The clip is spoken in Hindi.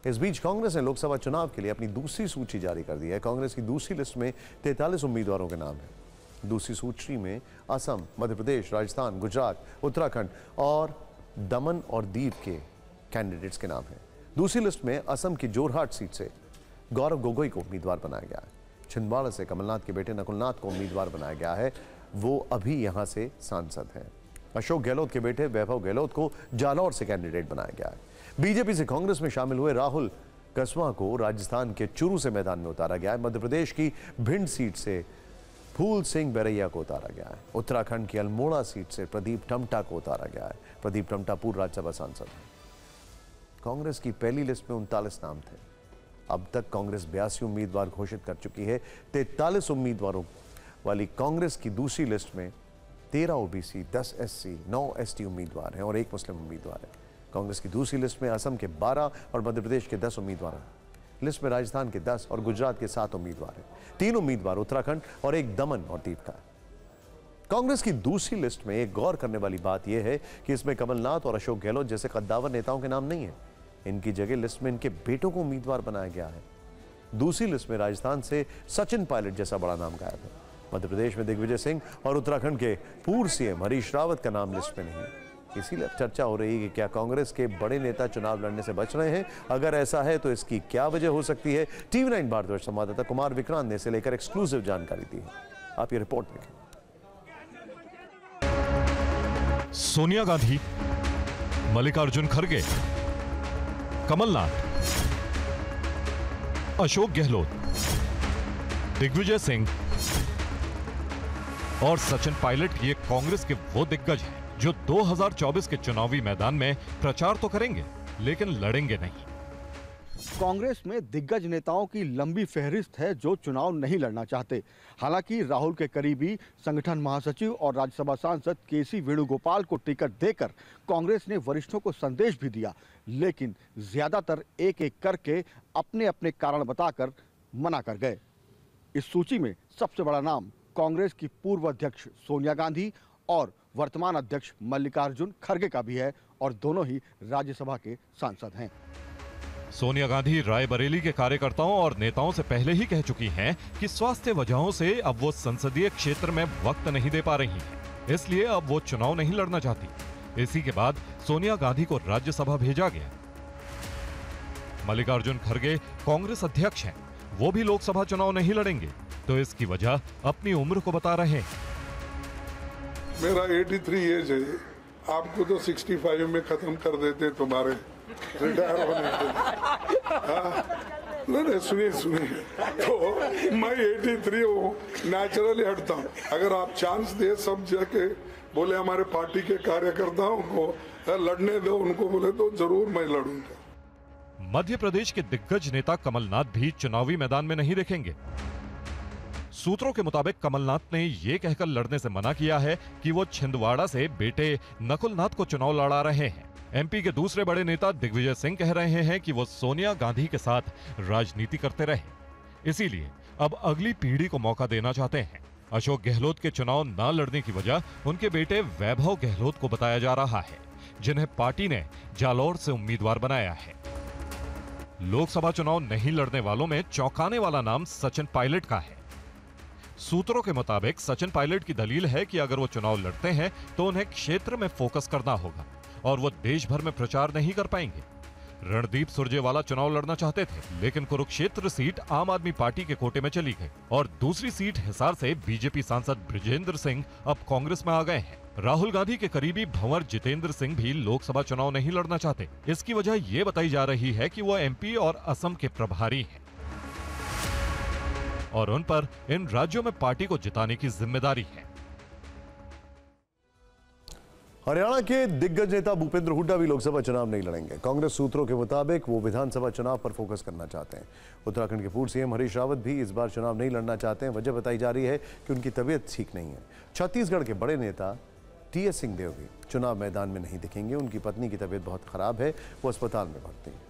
इस बीच कांग्रेस ने लोकसभा चुनाव के लिए अपनी दूसरी सूची जारी कर दी है। कांग्रेस की दूसरी लिस्ट में 43 उम्मीदवारों के नाम हैं। दूसरी सूची में असम, मध्य प्रदेश, राजस्थान, गुजरात, उत्तराखंड और दमन और दीव के कैंडिडेट्स के नाम हैं। दूसरी लिस्ट में असम की जोरहाट सीट से गौरव गोगोई को उम्मीदवार बनाया गया है। छिंदवाड़ा से कमलनाथ के बेटे नकुलनाथ को उम्मीदवार बनाया गया है, वो अभी यहां से सांसद हैं। अशोक गहलोत के बेटे वैभव गहलोत को जालौर से कैंडिडेट बनाया गया है। बीजेपी से कांग्रेस में शामिल हुए राहुल कसवा को राजस्थान के चुरू से मैदान में उतारा गया है। मध्य प्रदेश की भिंड सीट से फूल सिंह बैरैया को उतारा गया है। उत्तराखंड की अल्मोड़ा सीट से प्रदीप टमटा को उतारा गया है। प्रदीप टमटा पूर्व राज्यसभा सांसद हैं। कांग्रेस की पहली लिस्ट में 39 नाम थे। अब तक कांग्रेस 82 उम्मीदवार घोषित कर चुकी है। 43 उम्मीदवारों वाली कांग्रेस की दूसरी लिस्ट में 13 ओबीसी, 10 एससी, 9 एसटी उम्मीदवार हैं और 1 मुस्लिम उम्मीदवार है। कांग्रेस की दूसरी लिस्ट में असम के 12 और मध्य प्रदेश के 10 उम्मीदवार हैं। लिस्ट में राजस्थान के 10 और गुजरात के 7 उम्मीदवार हैं। 3 उम्मीदवार उत्तराखंड और 1 दमन और दीव का है। कांग्रेस की दूसरी लिस्ट में एक गौर करने वाली बात यह है कि इसमें कमलनाथ और अशोक गहलोत जैसे कद्दावर नेताओं के नाम नहीं है। इनकी जगह लिस्ट में इनके बेटों को उम्मीदवार बनाया गया है। दूसरी लिस्ट में राजस्थान से सचिन पायलट जैसा बड़ा नाम गायब है। मध्य प्रदेश में दिग्विजय सिंह और उत्तराखंड के पूर्व सीएम हरीश रावत का नाम लिस्ट में नहीं है। इसीलिए अब चर्चा हो रही है कि क्या कांग्रेस के बड़े नेता चुनाव लड़ने से बच रहे हैं। अगर ऐसा है तो इसकी क्या वजह हो सकती है। टीवी 9 भारतवर्ष संवाददाता कुमार विक्रांत ने इसे लेकर एक्सक्लूसिव जानकारी दी है। आप ये रिपोर्ट देखें। सोनिया गांधी, मल्लिकार्जुन खड़गे, कमलनाथ, अशोक गहलोत, दिग्विजय सिंह और सचिन पायलट ये कांग्रेस के वो दिग्गज हैं जो 2024 के चुनावी मैदान में प्रचार तो करेंगे लेकिन लड़ेंगे नहीं। कांग्रेस में दिग्गज नेताओं की लंबी फहरिस्त है जो चुनाव नहीं लड़ना चाहते। हालांकि राहुल के करीबी संगठन महासचिव और राज्यसभा सांसद केसी वेणुगोपाल को टिकट देकर कांग्रेस ने वरिष्ठों को संदेश भी दिया, लेकिन ज्यादातर एक एक करके अपने अपने कारण बताकर मना कर गए। इस सूची में सबसे बड़ा नाम कांग्रेस की पूर्व अध्यक्ष सोनिया गांधी और वर्तमान अध्यक्ष मल्लिकार्जुन खड़गे का भी है और दोनों ही राज्यसभा के सांसद हैं। सोनिया गांधी रायबरेली के कार्यकर्ताओं और नेताओं से पहले ही कह चुकी हैं कि स्वास्थ्य वजहों से अब वो संसदीय क्षेत्र में वक्त नहीं दे पा रही हैं, इसलिए अब वो चुनाव नहीं लड़ना चाहती। इसी के बाद सोनिया गांधी को राज्यसभा भेजा गया। मल्लिकार्जुन खड़गे कांग्रेस अध्यक्ष हैं, वो भी लोकसभा चुनाव नहीं लड़ेंगे, तो इसकी वजह अपनी उम्र को बता रहे हैं। मेरा 83 एज है, आपको तो 65 में खत्म कर देते तुम्हारे रिटायर होने के। नहीं सुनिए तो मैं 83 हूँ, नेचुरली हटता हूँ। अगर आप चांस दे सब जाके बोले हमारे पार्टी के कार्यकर्ताओं को लड़ने दो, उनको बोले तो जरूर मैं लड़ूंगा। मध्य प्रदेश के दिग्गज नेता कमलनाथ भी चुनावी मैदान में नहीं दिखेंगे। सूत्रों के मुताबिक कमलनाथ ने यह कहकर लड़ने से मना किया है कि वो छिंदवाड़ा से बेटे नकुलनाथ को चुनाव लड़ा रहे हैं। एमपी के दूसरे बड़े नेता दिग्विजय सिंह कह रहे हैं कि वो सोनिया गांधी के साथ राजनीति करते रहे, इसीलिए अब अगली पीढ़ी को मौका देना चाहते हैं। अशोक गहलोत के चुनाव न लड़ने की वजह उनके बेटे वैभव गहलोत को बताया जा रहा है, जिन्हें पार्टी ने जालौर से उम्मीदवार बनाया है। लोकसभा चुनाव नहीं लड़ने वालों में चौंकाने वाला नाम सचिन पायलट का है। सूत्रों के मुताबिक सचिन पायलट की दलील है कि अगर वो चुनाव लड़ते हैं तो उन्हें क्षेत्र में फोकस करना होगा और वो देश भर में प्रचार नहीं कर पाएंगे। रणदीप सुरजेवाला चुनाव लड़ना चाहते थे, लेकिन कुरुक्षेत्र सीट आम आदमी पार्टी के कोटे में चली गई और दूसरी सीट हिसार से बीजेपी सांसद बृजेंद्र सिंह अब कांग्रेस में आ गए हैं। राहुल गांधी के करीबी भंवर जितेंद्र सिंह भी लोकसभा चुनाव नहीं लड़ना चाहते। इसकी वजह ये बताई जा रही है कि वो एमपी और असम के प्रभारी हैं और उन पर इन राज्यों में पार्टी को जिताने की जिम्मेदारी है। हरियाणा के दिग्गज नेता भूपेंद्र हुड्डा भी लोकसभा चुनाव नहीं लड़ेंगे। कांग्रेस सूत्रों के मुताबिक वो विधानसभा चुनाव पर फोकस करना चाहते हैं। उत्तराखंड के पूर्व सीएम हरीश रावत भी इस बार चुनाव नहीं लड़ना चाहते हैं। वजह बताई जा रही है कि उनकी तबीयत ठीक नहीं है। छत्तीसगढ़ के बड़े नेता टीएस सिंहदेव भी चुनाव मैदान में नहीं दिखेंगे। उनकी पत्नी की तबीयत बहुत खराब है, वो अस्पताल में भर्ती है।